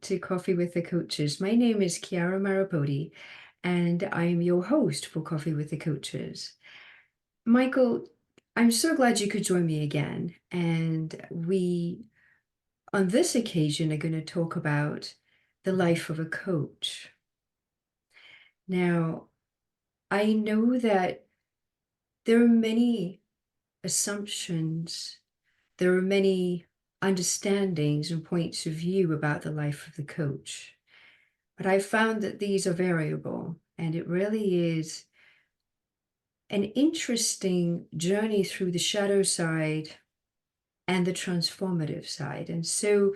to Coffee with the Coaches. My name is Chiara Marrapodi, and I'm your host for Coffee with the Coaches. Michael, I'm so glad you could join me again. And we, on this occasion, are going to talk about the life of a coach. Now, I know that there are many assumptions, there are many understandings and points of view about the life of the coach. But I found that these are variable, and it really is an interesting journey through the shadow side and the transformative side. And so,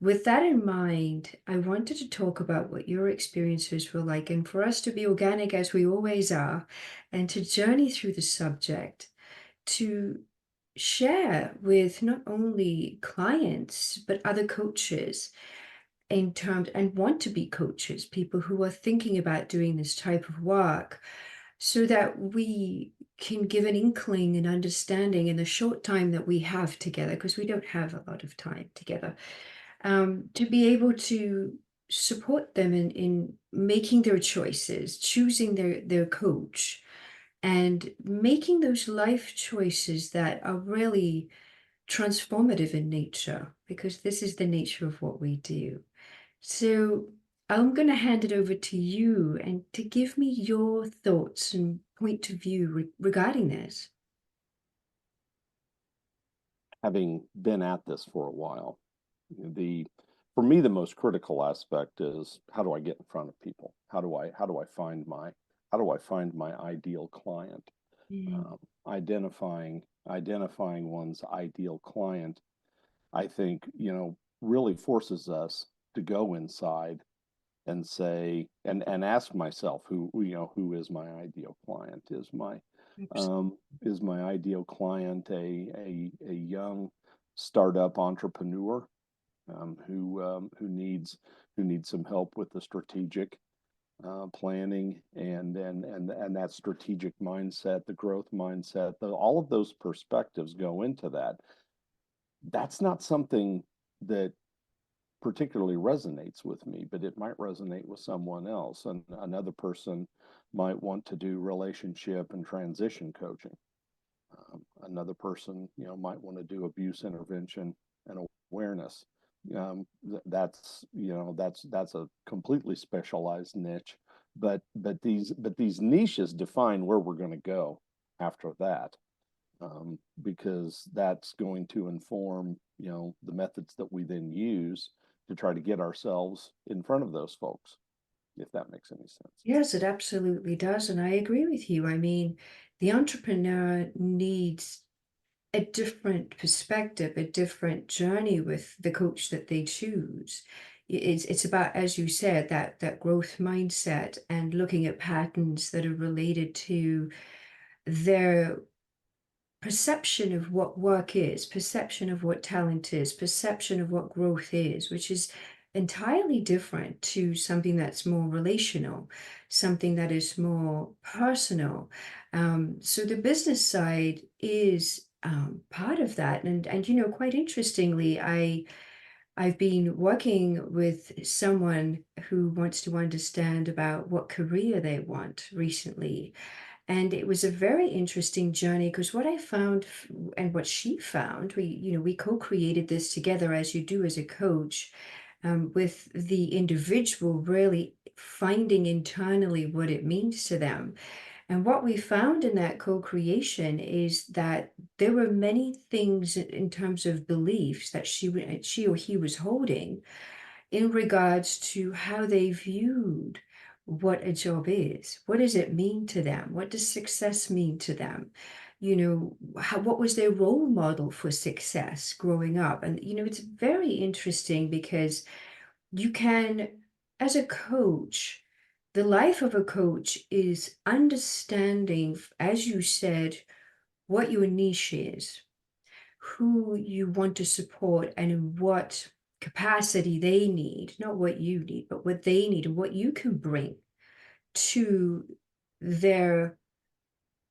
with that in mind, I wanted to talk about what your experiences were like, and for us to be organic as we always are, and to journey through the subject, to share with not only clients, but other coaches in terms and want to be coaches, people who are thinking about doing this type of work, so that we can give an inkling and understanding in the short time that we have together, because we don't have a lot of time together, to be able to support them in making their choices, choosing their coach, and making those life choices that are really transformative in nature, because this is the nature of what we do. So I'm going to hand it over to you and to give me your thoughts and point of view regarding this. Having been at this for a while, the for me the most critical aspect is how do I get in front of people? How do I find my ideal client? Mm. Identifying one's ideal client, I think, really forces us to go inside and say and ask myself who is my ideal client? Oops. Is my ideal client a young startup entrepreneur who needs some help with the strategic planning and that strategic mindset, the growth mindset, all of those perspectives go into that. That's not something that particularly resonates with me, but it might resonate with someone else. And another person might want to do relationship and transition coaching. Another person, might want to do abuse intervention and awareness. That's a completely specialized niche, but these niches define where we're going to go after that, because that's going to inform the methods that we then use to try to get ourselves in front of those folks, if that makes any sense. Yes, it absolutely does. And I agree with you. I mean, the entrepreneur needs a different perspective, a different journey with the coach that they choose. It's about, as you said, that growth mindset and looking at patterns that are related to their perception of what work is, perception of what talent is, perception of what growth is, which is entirely different to something that's more relational, something that is more personal. So the business side is part of that, and quite interestingly, I've been working with someone who wants to understand about what career they want recently. And it was a very interesting journey, because what I found and what she found, we co-created this together, as you do as a coach, with the individual really finding internally what it means to them. And what we found in that co-creation is that there were many things in terms of beliefs that she or he was holding in regards to how they viewed what a job is. What does it mean to them? What does success mean to them? What was their role model for success growing up? And, it's very interesting, because you can, as a coach, the life of a coach is understanding, as you said, what your niche is, who you want to support, and in what capacity they need, not what you need, but what they need and what you can bring to their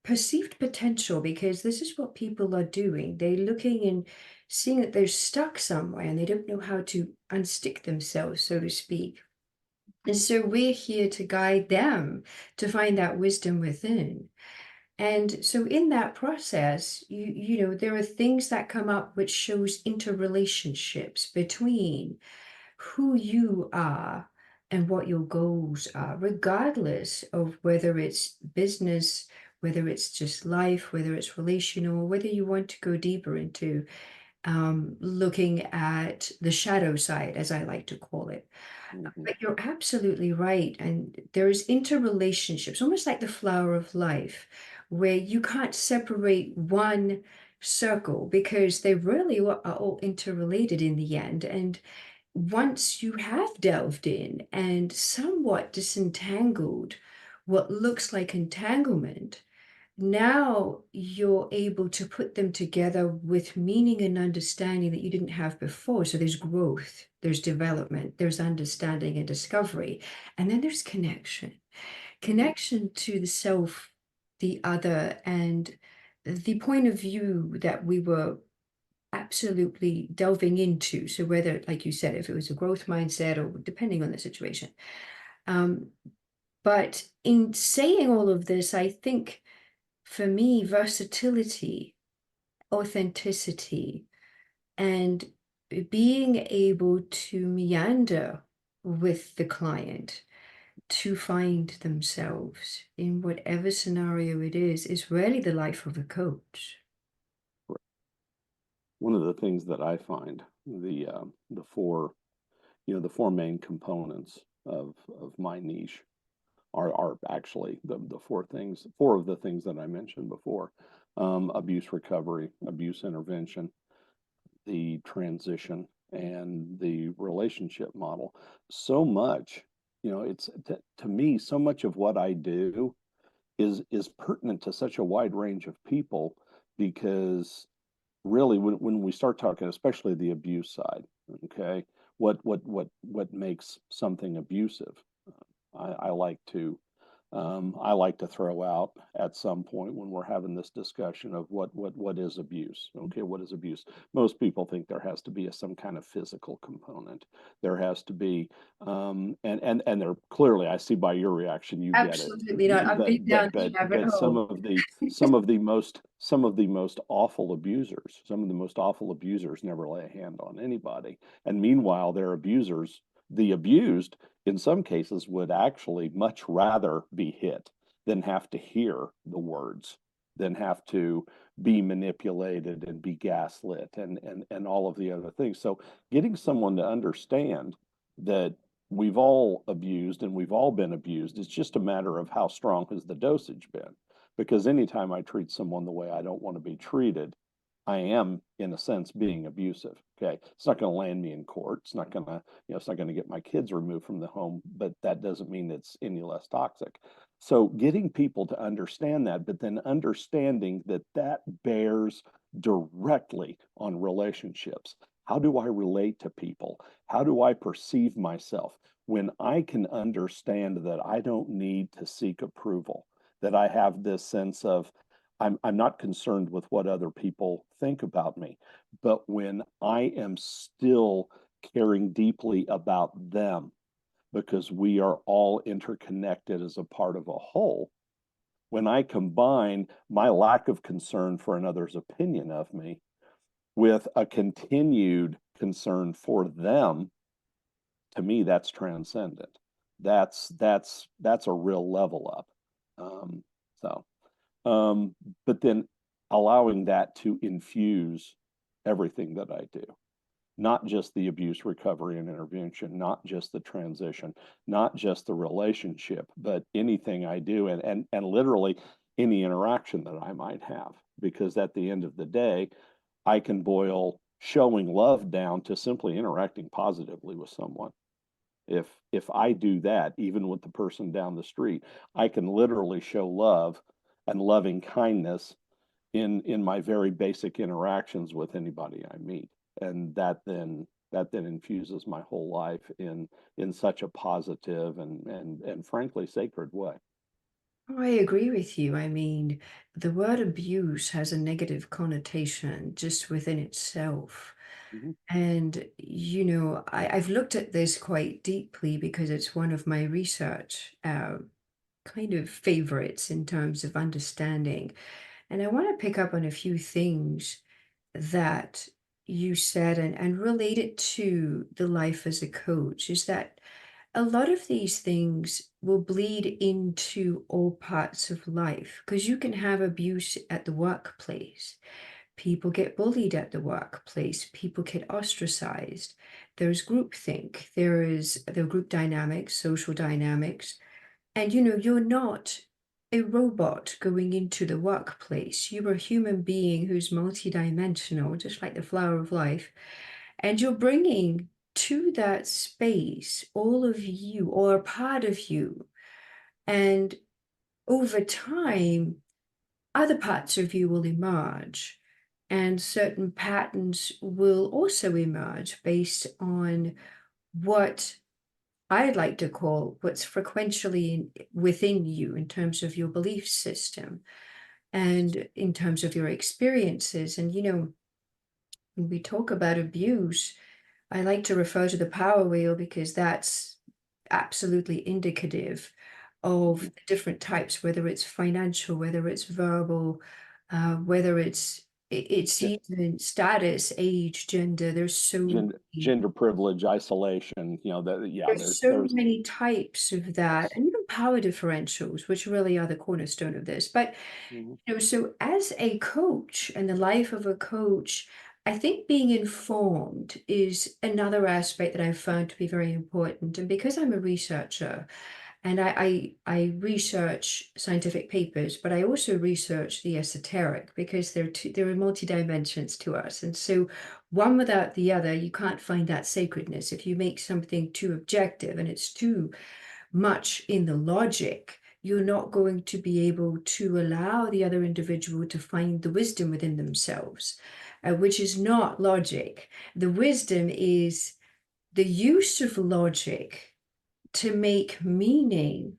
perceived potential, because this is what people are doing. They're looking and seeing that they're stuck somewhere and they don't know how to unstick themselves, so to speak. And so we're here to guide them to find that wisdom within. And so in that process, there are things that come up which shows interrelationships between who you are and what your goals are, regardless of whether it's business, whether it's just life, whether it's relational, whether you want to go deeper into looking at the shadow side, as I like to call it. Mhm. But you're absolutely right. And there's interrelationships, almost like the flower of life, where you can't separate one circle because they really are all interrelated in the end. And once you have delved in and somewhat disentangled what looks like entanglement, now you're able to put them together with meaning and understanding that you didn't have before. So there's growth, there's development, there's understanding and discovery, and then there's connection. Mhm. Connection to the self, the other, and the point of view that we were absolutely delving into. So whether, like you said, if it was a growth mindset or depending on the situation. Um, but in saying all of this, I think for me, versatility, authenticity, and being able to meander with the client to find themselves in whatever scenario it is really the life of a coach. One of the things that I find the four the four main components of my niche are actually the four of the things that I mentioned before: abuse recovery, abuse intervention, the transition, and the relationship model. So much, it's to me, so much of what I do is pertinent to such a wide range of people because really when we start talking, especially the abuse side, okay, what makes something abusive? I like to I like to throw out at some point when we're having this discussion of what is abuse. Okay, what is abuse? Most people think there has to be some kind of physical component. There has to be, and there clearly, I see by your reaction, you get it. Absolutely not. I've been down this rabbit But hole. some of the most awful abusers, some of the most awful abusers never lay a hand on anybody, and meanwhile, their abusers, the abused in some cases would actually much rather be hit than have to hear the words, than have to be manipulated and be gaslit and all of the other things. So getting someone to understand that we've all abused and we've all been abused, it's just a matter of how strong has the dosage been. Because anytime I treat someone the way I don't want to be treated, I am, in a sense, being abusive. Okay. It's not going to land me in court. It's not going to, it's not going to get my kids removed from the home, but that doesn't mean it's any less toxic. So getting people to understand that, but then understanding that that bears directly on relationships. How do I relate to people? How do I perceive myself? When I can understand that I don't need to seek approval, that I have this sense of, I'm not concerned with what other people think about me. But when I am still caring deeply about them, because we are all interconnected as a part of a whole, when I combine my lack of concern for another's opinion of me with a continued concern for them, to me, that's transcendent. That's a real level up. Um, so um, but then allowing that to infuse everything that I do, not just the abuse recovery and intervention, not just the transition, not just the relationship, but anything I do and literally any interaction that I might have. Because at the end of the day, I can boil showing love down to simply interacting positively with someone. If I do that, even with the person down the street, I can literally show love and loving kindness in my very basic interactions with anybody I meet, and that then infuses my whole life in such a positive and frankly sacred way. I agree with you. I mean, the word abuse has a negative connotation just within itself. Mhm. And, I've looked at this quite deeply because it's one of my research kind of favorites in terms of understanding. And I want to pick up on a few things that you said and relate it to the life as a coach is that a lot of these things will bleed into all parts of life because you can have abuse at the workplace. People get bullied at the workplace. People get ostracized. There's groupthink. There are group dynamics, social dynamics, and you're not a robot going into the workplace. You're a human being who's multidimensional, just like the flower of life. And you're bringing to that space all of you or a part of you. And over time, other parts of you will emerge. And certain patterns will also emerge based on what I'd like to call what's frequentially within you in terms of your belief system and in terms of your experiences. And, when we talk about abuse, I like to refer to the power wheel because that's absolutely indicative of Mhm. the different types, whether it's financial, whether it's verbal, whether it's Ge- even status, age, gender. Gender privilege, isolation, yeah, There's so there's, many types of that, yes. and even power differentials, which really are the cornerstone of this. But, Mhm. so as a coach and the life of a coach, I think being informed is another aspect that I've found to be very important. And because I'm a researcher, and I research scientific papers, but I also research the esoteric because there are multi dimensions to us. And so one without the other, you can't find that sacredness. If you make something too objective and it's too much in the logic, you're not going to be able to allow the other individual to find the wisdom within themselves, which is not logic. The wisdom is the use of logic to make meaning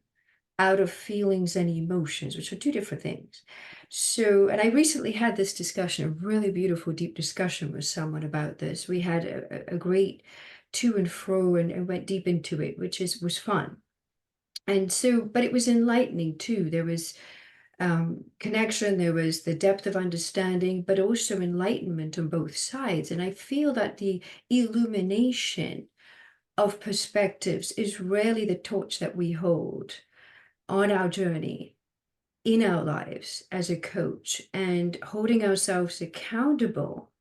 out of feelings and emotions, which are two different things. So, and I recently had this discussion, a really beautiful, deep discussion with someone about this. We had a great to and fro and went deep into it, which was fun. And so, but it was enlightening too. There was connection, there was the depth of understanding, but also enlightenment on both sides. And I feel that the illumination of perspectives is really the torch that we hold on our journey in our lives as a coach and holding ourselves accountable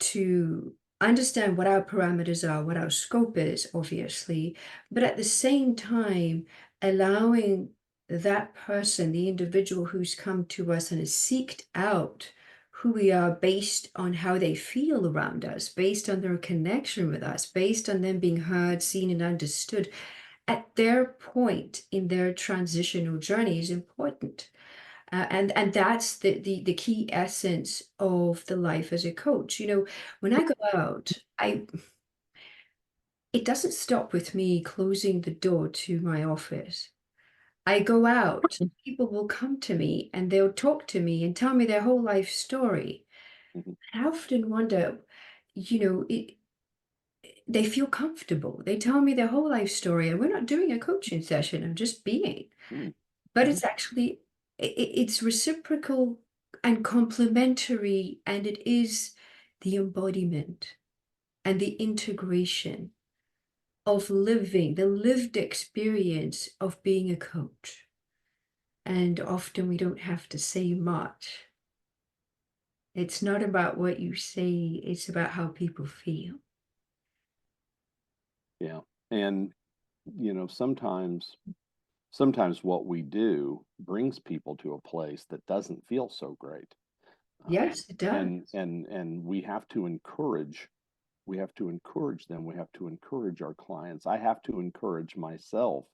to understand what our parameters are, what our scope is, obviously, but at the same time, allowing that person, the individual who's come to us and has seeked out who we are based on how they feel around us, based on their connection with us, based on them being heard, seen, and understood at their point in their transitional journey is important. And that's the key essence of the life as a coach. When I go out, I it doesn't stop with me closing the door to my office. I go out, people will come to me and they'll talk to me and tell me their whole life story. Mhm. I often wonder, you know, it, they feel comfortable. They tell me their whole life story, and we're not doing a coaching session. I'm just being. Mhm. But Mhm. it's actually it's reciprocal and complementary, and it is the embodiment and the integration of living, the lived experience of being a coach. And often we don't have to say much. It's not about what you say, it's about how people feel. Yeah. And, sometimes what we do brings people to a place that doesn't feel so great. Yes, it does. And we have to encourage them. We have to encourage our clients. I have to encourage myself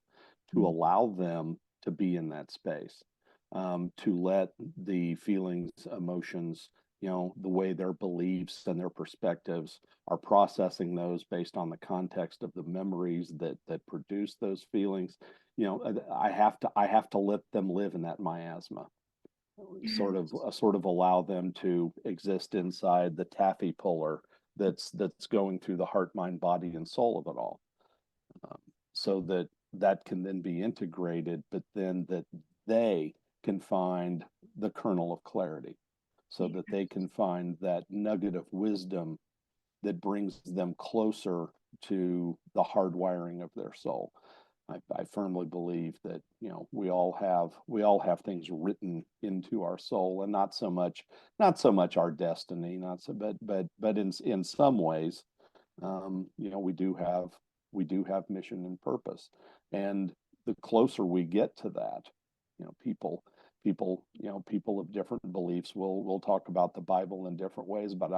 to Mm. allow them to be in that space, to let the feelings, emotions, the way their beliefs and their perspectives are processing those based on the context of the memories that produce those feelings. I have to let them live in that miasma, sort of allow them to exist inside the taffy puller that's going through the heart, mind, body, and soul of it all, um, so that that can then be integrated, but then that they can find the kernel of clarity, so that they can find that nugget of wisdom that brings them closer to the hardwiring of their soul. I firmly believe that we all have things written into our soul, and not so much our destiny, not so but in some ways, we do have mission and purpose, and the closer we get to that, people of different beliefs will talk about the Bible in different ways. But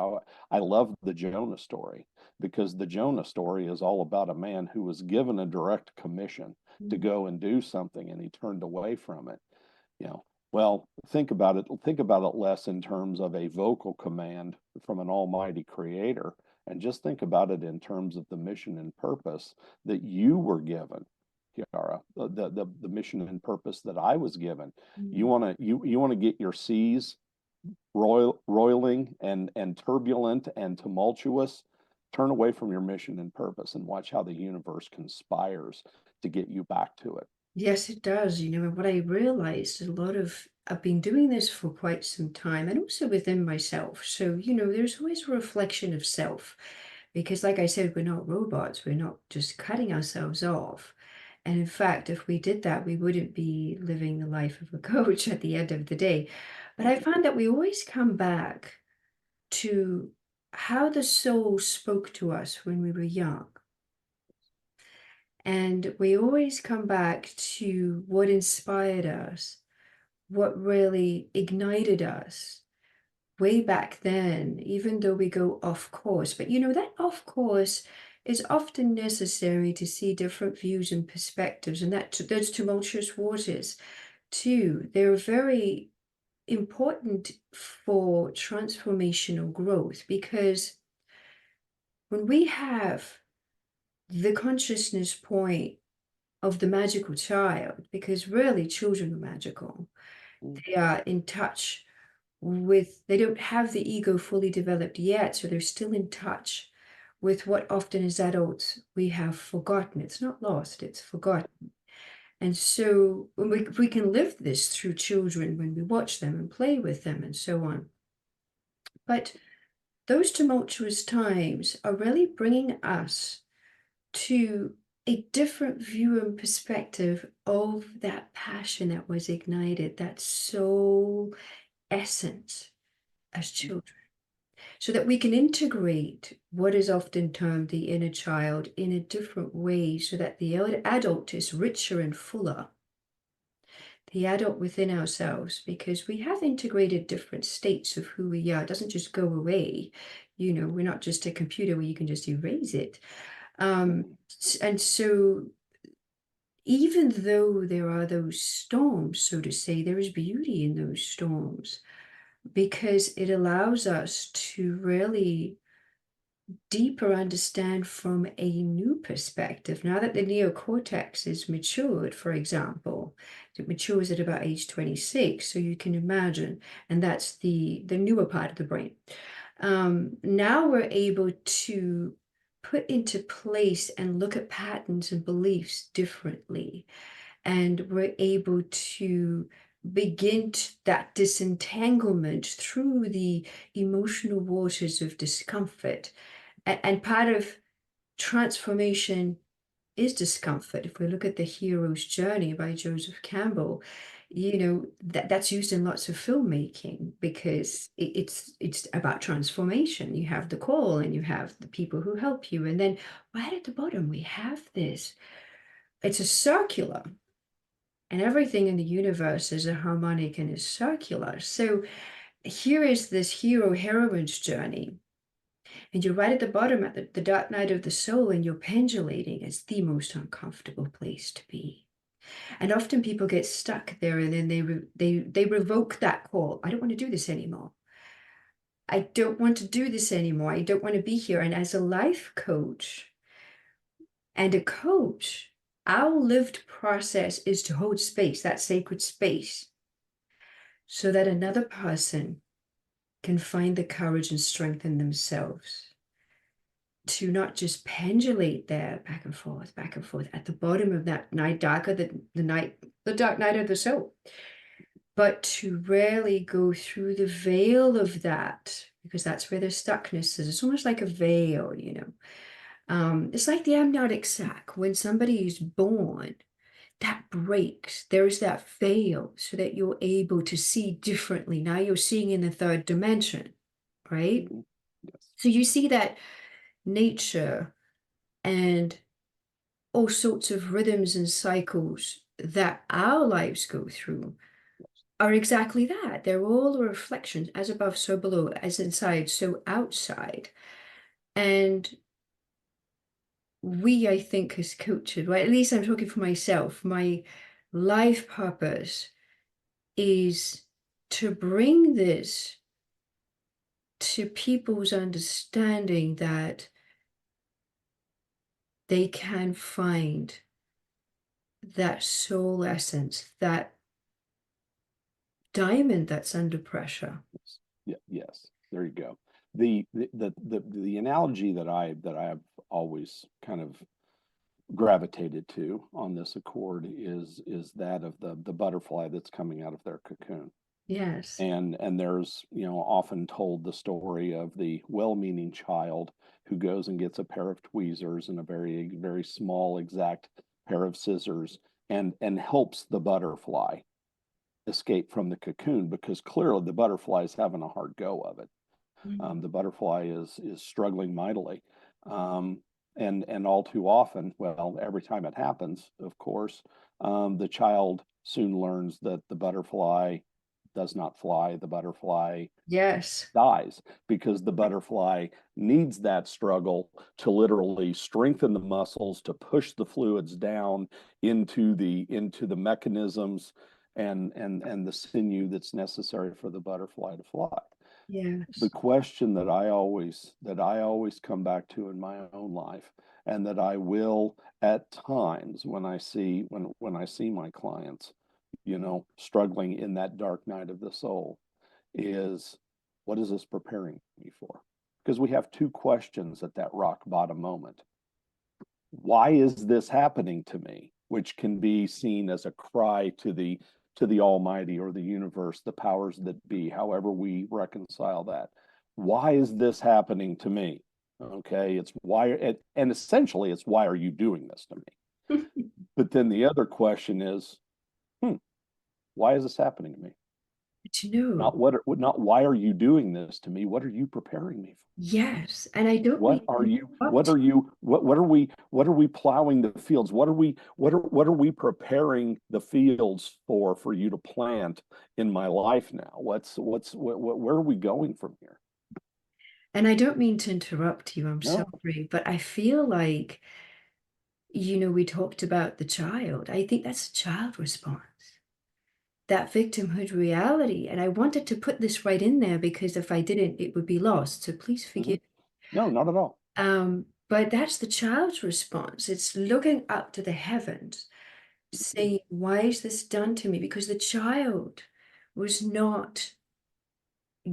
I love the Jonah story, because the Jonah story is all about a man who was given a direct commission to Mm. go and do something, and he turned away from it. You know, well, think about it less in terms of a vocal command from an almighty creator, and just think about it in terms of the mission and purpose that you were given, Chiara, the mission and purpose that I was given. You Mm. want to you want to get your seas roiling and turbulent and tumultuous. Turn away from your mission and purpose and watch how the universe conspires to get you back to it. Yes, it does. And what I realized a lot of, I've been doing this for quite some time and also within myself. So, there's always a reflection of self because, like I said, we're not robots. We're not just cutting ourselves off. And in fact, if we did that, we wouldn't be living the life of a coach at the end of the day. But I find that we always come back to how the soul spoke to us when we were young. And we always come back to what inspired us, what really ignited us way back then, even though we go off course. But that off course is often necessary to see different views and perspectives, and those tumultuous waters too. They're very important for transformational growth because when we have the consciousness point of the magical child, because really children are magical. They are in touch they don't have the ego fully developed yet, so they're still in touch with what often as adults we have forgotten. It's not lost, it's forgotten. And so when we can live this through children when we watch them and play with them and so on. But those tumultuous times are really bringing us to a different view and perspective of that passion that was ignited, that soul essence as children, so that we can integrate what is often termed the inner child in a different way, so that the adult is richer and fuller, the adult within ourselves, because we have integrated different states of who we are. It doesn't just go away. We're not just a computer where you can just erase it. And so even though there are those storms, so to say, there is beauty in those storms because it allows us to really deeper understand from a new perspective. Now that the neocortex is matured, for example, it matures at about age 26, so you can imagine, and that's the newer part of the brain. Now we're able to put into place and look at patterns and beliefs differently. And we're able to begin that disentanglement through the emotional waters of discomfort. And part of transformation is discomfort. If we look at The Hero's Journey by Joseph Campbell, that's used in lots of filmmaking because it's about transformation. You have the call and you have the people who help you. And then right at the bottom, we have this. It's a circular, and everything in the universe is a harmonic and is circular. So here is this hero heroine's journey. And you're right at the bottom at the dark night of the soul, and you're pendulating. It's the most uncomfortable place to be. And often people get stuck there, and then they revoke that call. I don't want to do this anymore. I don't want to do this anymore. I don't want to be here. And as a life coach and a coach, our lived process is to hold space, that sacred space, so that another person can find the courage and strength in themselves to not just pendulate there back and forth at the bottom of that night, darker the night, the dark night of the soul, but to really go through the veil of that, because that's where the stuckness is. It's almost like a veil, you know. It's like the amniotic sac. When somebody is born, that breaks. There is that veil so that you're able to see differently. Now you're seeing in the third dimension, right? Mhm. Yes. So you see that nature and all sorts of rhythms and cycles that our lives go through are exactly that. They're all a reflection, as above, so below, as inside, so outside. And we, I think, as coaches, right? At least I'm talking for myself, my life purpose is to bring this to people's understanding that they can find that soul essence, that diamond that's under pressure. Yes. Yeah, yes. There you go. The analogy that I have always kind of gravitated to on this accord is that of the butterfly that's coming out of their cocoon. Yes. And there's, you know, often told the story of the well-meaning child who goes and gets a pair of tweezers and a very small exact pair of scissors and helps the butterfly escape from the cocoon because clearly the butterfly is having a hard go of it. Mm. The butterfly is struggling mightily, um, and all too often, well, every time it happens, of course, the child soon learns that the butterfly does not fly. The butterfly Yes. dies because the butterfly needs that struggle to literally strengthen the muscles to push the fluids down into the mechanisms and the sinew that's necessary for the butterfly to fly. The Yes. question that I always come back to in my own life, and that I will at times when I see my clients, you know, struggling in that dark night of the soul, is what is this preparing me for? Because we have two questions at that rock bottom moment. Why is this happening to me? Which can be seen as a cry to the Almighty or the universe, the powers that be, however we reconcile that. Why is this happening to me? Okay, it's why, and essentially it's why are you doing this to me? But then the other question is, hmm, why is this happening to me? But you know, Not why are you doing this to me? What are you preparing me for? yes. And I don't mean to interrupt. What are we plowing the fields? What are we preparing the fields for you to plant in my life now? Where are we going from here? And I don't mean to interrupt you, I'm No. sorry, but I feel like, we talked about the child. I think that's a child response, that victimhood reality. And I wanted to put this right in there because if I didn't, it would be lost. So please Mhm. forgive. No, not at all. But that's the child's response. It's looking up to the heavens, Mhm. saying, why is this done to me? Because the child was not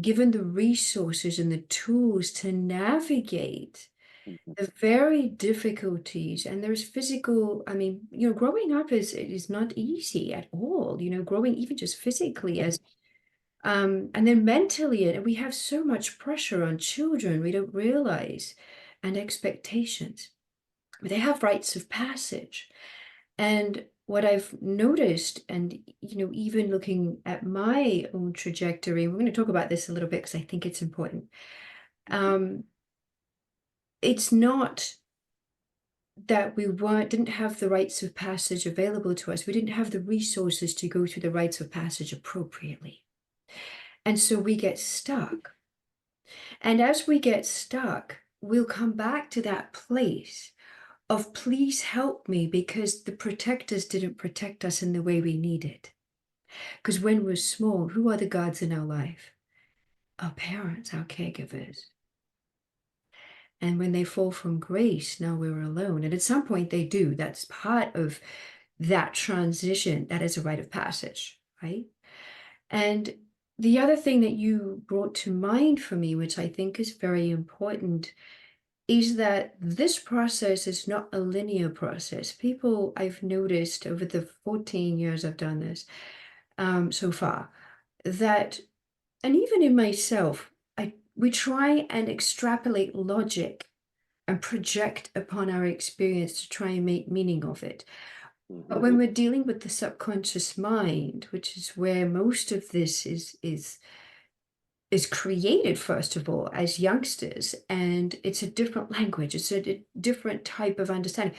given the resources and the tools to navigate Mhm. the very difficulties. And there's physical, I mean, growing up is not easy at all, growing even just physically as and then mentally, and we have so much pressure on children we don't realize, and expectations. But they have rites of passage. And what I've noticed, and even looking at my own trajectory, and we're going to talk about this a little bit because I think it's important. Mhm. Um, it's not that we didn't have the rites of passage available to us. We didn't have the resources to go through the rites of passage appropriately. And so we get stuck. And as we get stuck, we'll come back to that place of please help me because the protectors didn't protect us in the way we needed. Because when we're small, who are the gods in our life? our parents, our caregivers. And when they fall from grace, now we're alone. And at some point they do. That's part of that transition. That is a rite of passage, right? And the other thing that you brought to mind for me, which I think is very important, is that this process is not a linear process. People I've noticed over the 14 years I've done this so far, that, and even in myself, we try and extrapolate logic and project upon our experience to try and make meaning of it. But Hmm. when we're dealing with the subconscious mind, which is where most of this is created, first of all, as youngsters, and it's a different language, it's a different type of understanding.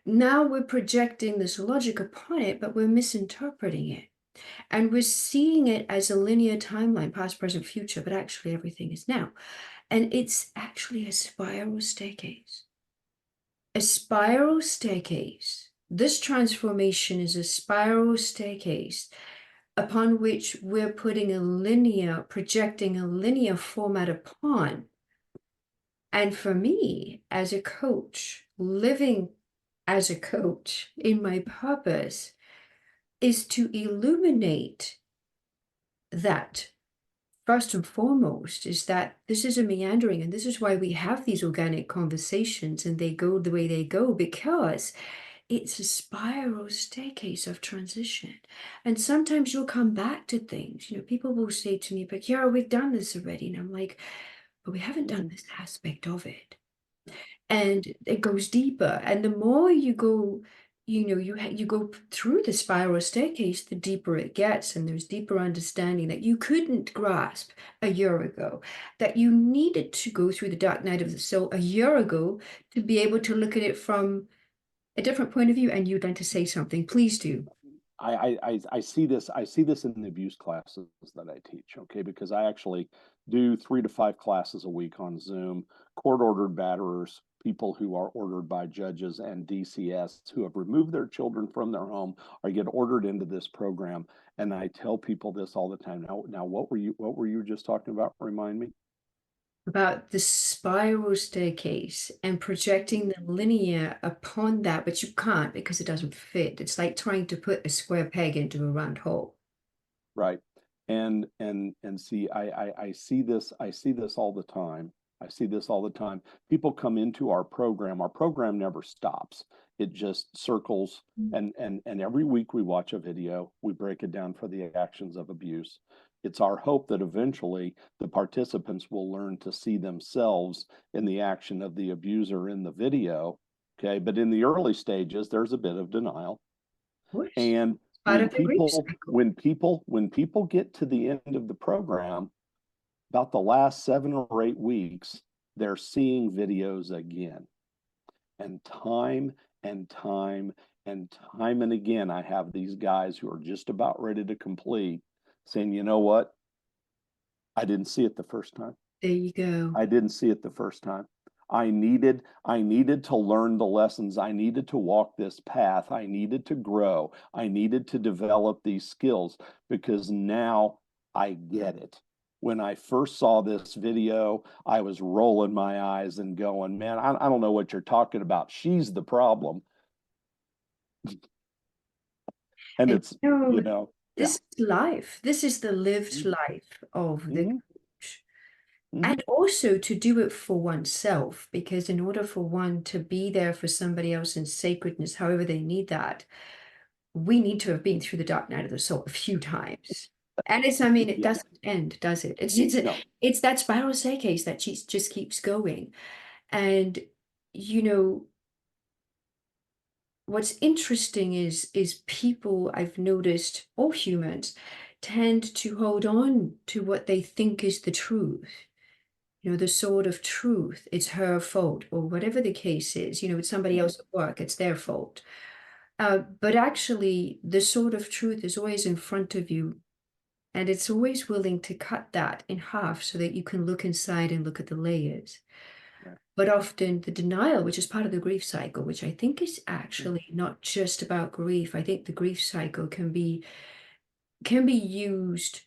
Now we're projecting this logic upon it, but we're misinterpreting it. And we're seeing it as a linear timeline, past, present, future, but actually everything is now. And it's actually a spiral staircase. A spiral staircase. This transformation is a spiral staircase upon which we're putting a linear, projecting a linear format upon. And for me, as a coach, living as a coach in my purpose is to illuminate that. First and foremost, is that this is a meandering, and this is why we have these organic conversations and they go the way they go, because it's a spiral staircase of transition. And sometimes you'll come back to things. People will say to me, but yeah, we've done this already. And I'm like, but we haven't done Hmm. this aspect of it. And it goes deeper. And the more you go, you go through the spiral staircase, the deeper it gets. And there's deeper understanding that you couldn't grasp a year ago, that you needed to go through the dark night of the soul a year ago to be able to look at it from a different point of view. And you'd like to say something, please do. I see this. I see this in the abuse classes that I teach. Okay, because I actually do 3 to 5 classes a week on Zoom. Court-ordered batterers, people who are ordered by judges and DCS who have removed their children from their home, or get ordered into this program. And I tell people this all the time. Now, what were you just talking about? Remind me. About the spiral staircase and projecting the linear upon that, but you can't because it doesn't fit. It's like trying to put a square peg into a round hole. Right. And see, I see this, I see this all the time. I see this all the time. People come into our program. Our program never stops. It just circles, and every week we watch a video, we break it down for the actions of abuse. It's our hope that eventually the participants will learn to see themselves in the action of the abuser in the video. Okay, but in the early stages, there's a bit of denial. Of course. And Part when of the grief people cycle. when people when people get to the end of the program, about the last 7 or 8 weeks, they're seeing videos again. And time and time and time and again, I have these guys who are just about ready to complete saying, you know what? I didn't see it the first time. There you go. I didn't see it the first time. I needed to learn the lessons. I needed to walk this path. I needed to grow. I needed to develop these skills because now I get it. When I first saw this video, I was rolling my eyes and going, man, I don't know what you're talking about. She's the problem. And And it's, you know, yeah. this is life. This is the lived Mm-hmm. life of the Mm-hmm. coach. Mm-hmm. And also to do it for oneself, because in order for one to be there for somebody else in sacredness, however they need that, we need to have been through the dark night of the soul a few times. And it's, I mean, it Yeah. doesn't end, does it? No. It's that spiral staircase that just keeps going. And you know, what's interesting is people I've noticed, all humans, tend to hold on to what they think is the truth. The sword of truth, it's her fault, or whatever the case is. It's somebody Mm-hmm. else at work, it's their fault. But actually, the sword of truth is always in front of you, and it's always willing to cut that in half so that you can look inside and look at the layers. Right. But often the denial, which is part of the grief cycle, which I think is Mm-hmm. actually not just about grief. I think the grief cycle can be used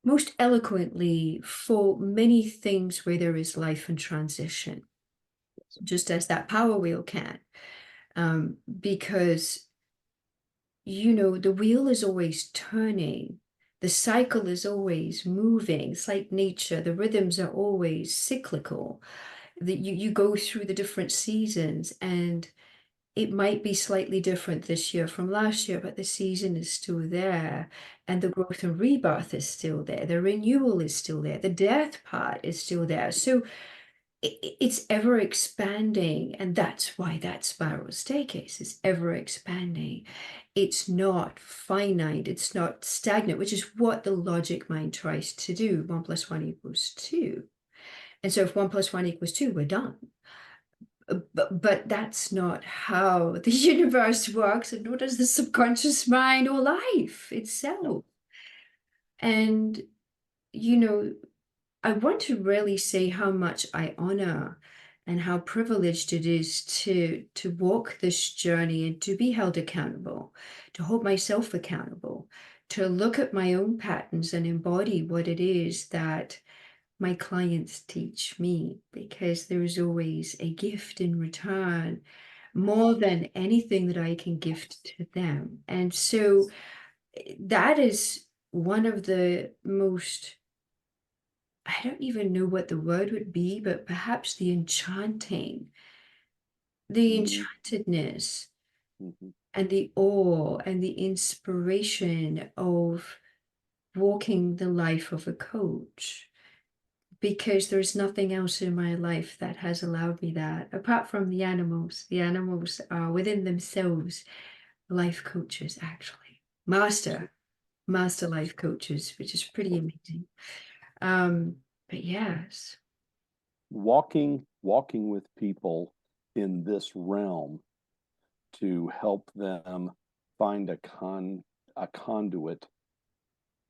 most eloquently for many things where there is life and transition, just as that power wheel can. Because, the wheel is always turning, the cycle is always moving. It's like nature, the rhythms are always cyclical. That you go through the different seasons, and it might be slightly different this year from last year, but the season is still there, and the growth and rebirth is still there. The renewal is still there. The death part is still there. So it's ever expanding, and that's why that spiral staircase is ever expanding. It's not finite, it's not stagnant, which is what the logic mind tries to do. 1 + 1 = 2. And so if 1 + 1 = 2, we're done. But that's not how the universe works, and nor does the subconscious mind or life No. itself. And, you know, I want to really say how much I honor and how privileged it is to walk this journey and to be held accountable, to hold myself accountable, to look at my own patterns and embody what it is that my clients teach me, because there is always a gift in return, more than anything that I can gift to them. And so that is one of the most, I don't even know what the word would be, but perhaps the Hmm. enchantedness Hmm. and the awe and the inspiration of walking the life of a coach, because there's nothing else in my life that has allowed me that, apart from the animals. The animals are within themselves life coaches, actually. Master life coaches, which is pretty amazing. Um, but yes. Walking with people in this realm to help them find a conduit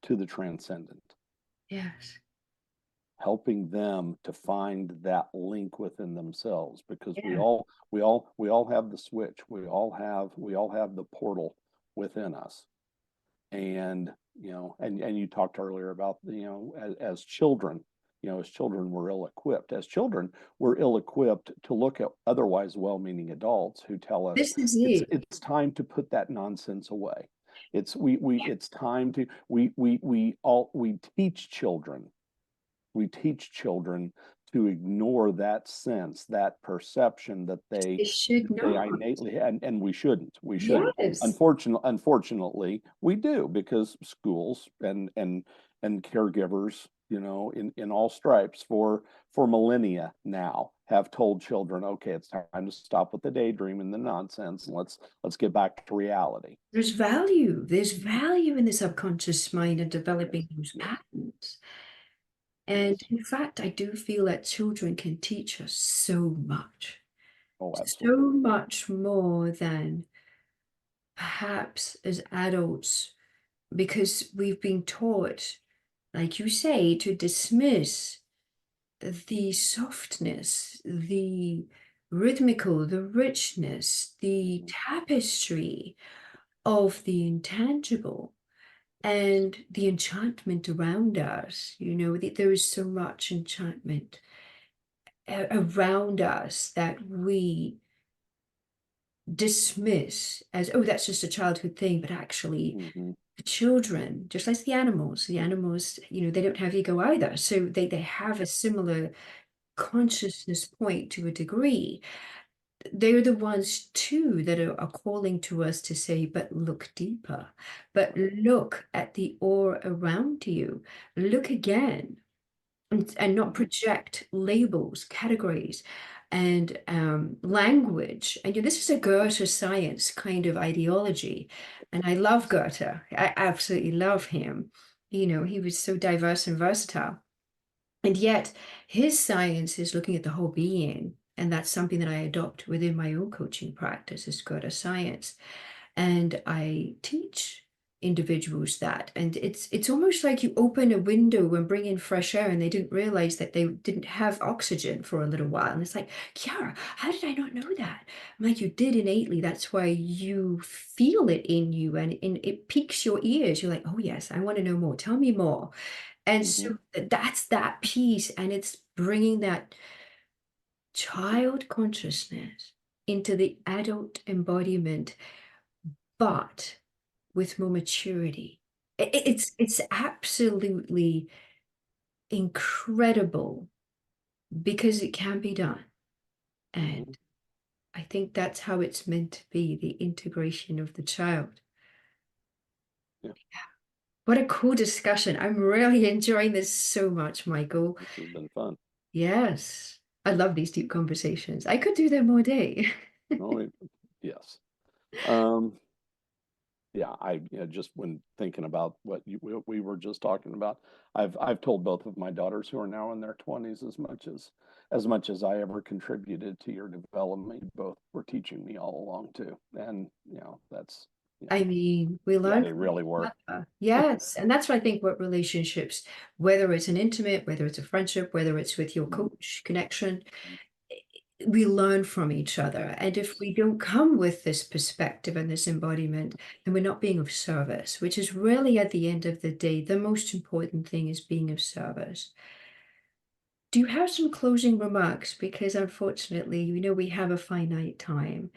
to the transcendent, Yes. helping them to find that link within themselves, because Yeah. we all have the switch, we all have the portal within us. And and you talked earlier about, as children, as children we're ill-equipped. As children we're ill-equipped to look at otherwise well-meaning adults who tell us This is it's it. it's time to put that nonsense away. It's time to we teach children, to ignore that sense, that perception that It should they not. innately, and we shouldn't. Yes. Unfortunately we do, because schools and caregivers, in all stripes for millennia now, have told children, okay, it's time to stop with the daydream and the nonsense, and let's get back to reality. There's value. There's value in the subconscious mind and Yes, developing those yes, patterns. And yes. in fact, I do feel that children can teach us Oh, so absolutely. much more than perhaps as adults, because we've been taught, like you say, to dismiss the softness, the rhythmical, the richness, the Mhm. tapestry of the intangible Yes. and the enchantment around us. There is so much enchantment around us that we dismiss as, oh, that's just a childhood thing. But actually, Hmm. the children, just like the animals, they don't have ego either. So they have a similar consciousness point to a degree. They're the ones too that are calling to us to say, but look deeper, but Right. look at the aura around you, look again, and not Hmm. project labels, categories, and language. And this is a Goethe science kind of ideology. And I love Goethe. I absolutely love him. He was so diverse and versatile. And yet, his science is looking at the whole being. And that's something that I adopt within my own coaching practice, is Goethe science. And I teach individuals that. And it's almost like you open a window and bring in fresh air, and they didn't realize that they didn't have oxygen for a little while. And it's like, Chiara, how did I not know that? I'm like, you did innately. That's why you feel it in you, and it piques your ears. You're like, oh yes, I want to know more. Tell me more. And Hmm. so that's that piece, and it's bringing that child consciousness into the adult embodiment, but with more maturity. It's absolutely incredible because it can be done. And Hmm. I think that's how it's meant to be, the integration of the child. Yeah, What a cool discussion. I'm really enjoying this so much, Michael. this has been fun. Yes. I love these deep conversations. I could do them all day. Oh, yes. Um, yeah, just when thinking about what we were just talking about, I've told both of my daughters who are now in their 20s as much as I ever contributed to your development, you both were teaching me all along too. And that's I mean, we yeah, learn they from really each were. other. Yes. And that's what I think what relationships, whether it's an intimate, whether it's a friendship, whether it's with your Mhm. coach connection, we learn from each other. And if we don't come with this perspective and this embodiment, then we're not being of service, which is really at the end of the day, the most important thing is being of service. Do you have some closing remarks? Because unfortunately, we have a finite time,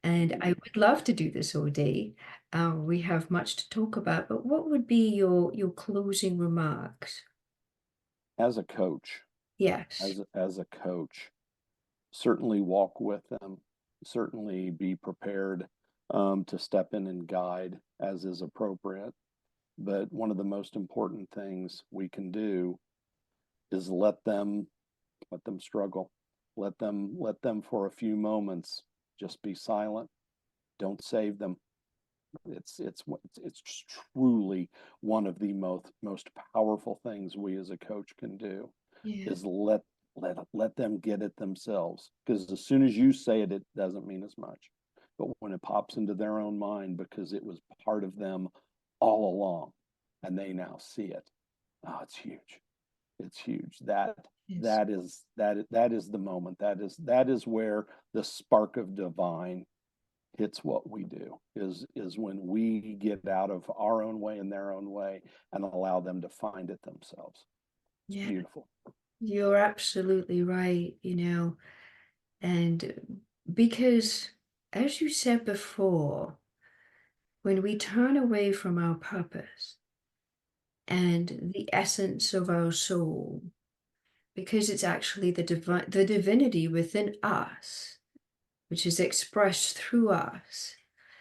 and Mhm. I would love to do this all day. We have much to talk about, but what would be your closing remarks? As a coach, Yes. as a coach, certainly walk with them, certainly be prepared to step in and guide as is appropriate. But one of the most important things we can do is let them struggle. Let them for a few moments just be silent. Don't save them. It's truly one of the most powerful things we as a coach can do Yeah. is let them get it themselves. Because as soon as you say it, it doesn't mean as much. But when it pops into their own mind because it was part of them all along, and they now see it, oh, it's huge. It's huge. Yes. That is the moment. That is where the spark of divine hits what we do is when we get out of our own way and their own way and allow them to find it themselves. It's Yeah. beautiful. You're absolutely right. And because, as you said before, when we turn away from our purpose and the essence of our soul, because it's actually the divinity within us, which is expressed through us,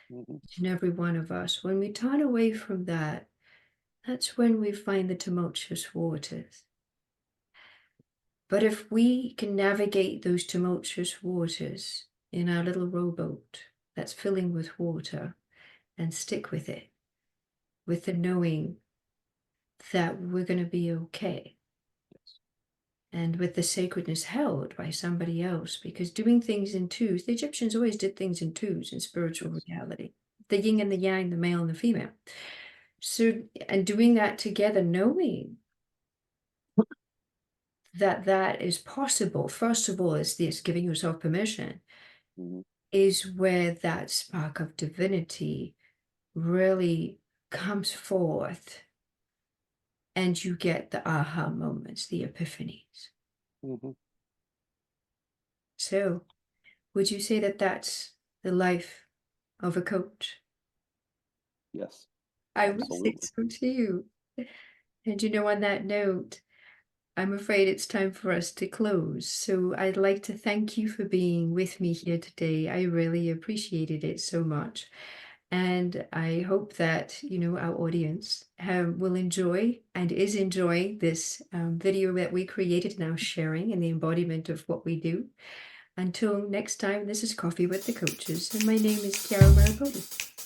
Hmm. each and every one of us, when we turn away from that, that's when we find the tumultuous waters. But if we can navigate those tumultuous waters in our little rowboat that's filling with water and stick with it, with the knowing that we're going to be okay, Yes. and with the sacredness held by somebody else, because doing things in twos, the Egyptians always did things in twos in spiritual Yes. reality, the yin and the yang, the male and the female. So, and doing that together, knowing that that is possible, first of all, is this giving yourself permission, Hmm. is where that spark of divinity really comes forth, and you get the aha moments, the epiphanies. Hmm. So, would you say that that's the life of a coach? Yes. I would say Absolutely. so too. And on that note, I'm afraid it's time for us to close. So I'd like to thank you for being with me here today. I really appreciated it so much. And I hope that, our audience will enjoy and is enjoying this video that we created, now sharing and the embodiment of what we do. Until next time, this is Coffee with the Coaches, and my name is Chiara Marrapodi.